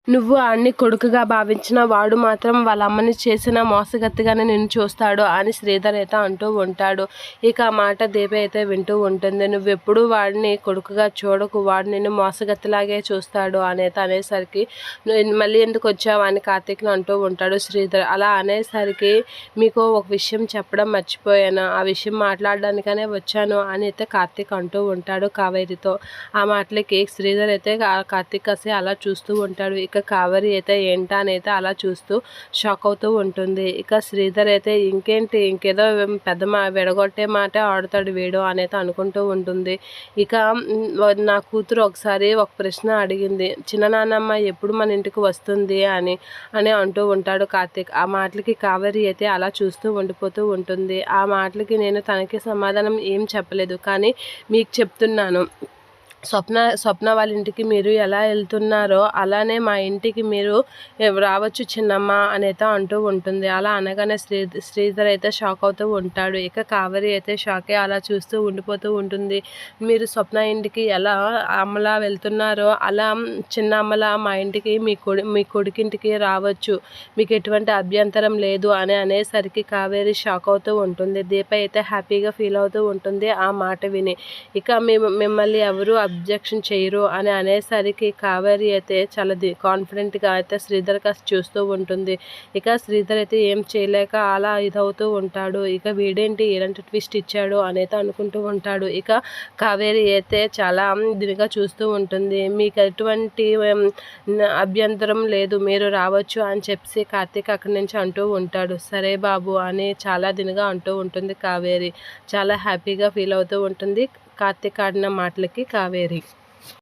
నువ్వు ఆడిని కొడుకుగా భావించిన వాడు మాత్రం వాళ్ళ అమ్మని చేసిన మోసగత్తిగానే నిన్ను చూస్తాడు అని శ్రీధర్ అయితే అంటూ ఉంటాడు. ఇక ఆ మాట దీప అయితే వింటూ ఉంటుంది. నువ్వెప్పుడు వాడిని కొడుకుగా చూడకు, వాడు నిన్ను మోసగత్తిలాగే చూస్తాడు అనేసరికి మళ్ళీ ఎందుకు వచ్చావు అని కార్తీక్ని అంటూ ఉంటాడు శ్రీధర్. అలా అనేసరికి మీకు ఒక విషయం చెప్పడం మర్చిపోయాను, ఆ విషయం మాట్లాడడానికనే వచ్చాను అని అయితే కార్తీక్ అంటూ ఉంటాడు కావేరితో. ఆ మాటలకి శ్రీధర్ అయితే కార్తీక్ కాసి అలా చూస్తూ ఉంటాడు. ఇక కావేరి అయితే ఏంటా అని అయితే అలా చూస్తూ షాక్ అవుతూ ఉంటుంది. ఇక శ్రీధర్ అయితే ఇంకేదో పెద్ద విడగొట్టే మాట ఆడుతాడు వీడు అనేది అనుకుంటూ ఉంటుంది. ఇక నా కూతురు ఒకసారి ఒక ప్రశ్న అడిగింది, చిన్న నాన్నమ్మ ఎప్పుడు మన ఇంటికి వస్తుంది అని అంటూ ఉంటాడు కార్తీక్. ఆ మాటలకి కావేరి అయితే అలా చూస్తూ ఉండిపోతూ ఉంటుంది. ఆ మాటలకి నేను తనకి సమాధానం ఏం చెప్పలేదు, కానీ మీకు చెప్తున్నాను, స్వప్న వాళ్ళ ఇంటికి మీరు ఎలా వెళ్తున్నారో అలానే మా ఇంటికి మీరు రావచ్చు చిన్నమ్మ అనేది అంటూ ఉంటుంది. అలా అనగానే శ్రీధర్ అయితే షాక్ అవుతూ ఉంటాడు. ఇక కావేరి అయితే షాకే అలా చూస్తూ ఉండిపోతూ ఉంటుంది. మీరు స్వప్న ఇంటికి ఎలా అమ్మలా వెళ్తున్నారో అలా చిన్న అమ్మలా మా ఇంటికి మీ కొడుకింటికి రావచ్చు, మీకు ఎటువంటి అభ్యంతరం లేదు అనేసరికి కావేరి షాక్ అవుతూ ఉంటుంది. దీప అయితే హ్యాపీగా ఫీల్ అవుతూ ఉంటుంది ఆ మాట విని. ఇక మిమ్మల్ని ఎవరు అబ్జెక్షన్ చేయరు అనేసరికి కావేరి అయితే చాలా కాన్ఫిడెంట్గా అయితే శ్రీధర్ కాస్త చూస్తూ ఉంటుంది. ఇక శ్రీధర్ అయితే ఏం చేయలేక అలా ఇదవుతూ ఉంటాడు. ఇక వీడేంటి ఇలాంటి ట్విస్ట్ ఇచ్చాడు అనేది అనుకుంటూ ఉంటాడు. ఇక కావేరి అయితే చాలా దీనిగా చూస్తూ ఉంటుంది. మీకు ఎటువంటి అభ్యంతరం లేదు, మీరు రావచ్చు అని చెప్పి కార్తీక్ అక్కడి నుంచి అంటూ ఉంటాడు. సరే బాబు అని చాలా దీనిగా అంటూ ఉంటుంది కావేరి. చాలా హ్యాపీగా ఫీల్ అవుతూ ఉంటుంది కార్తీక్ ఆడిన మాటలకి కావేరి.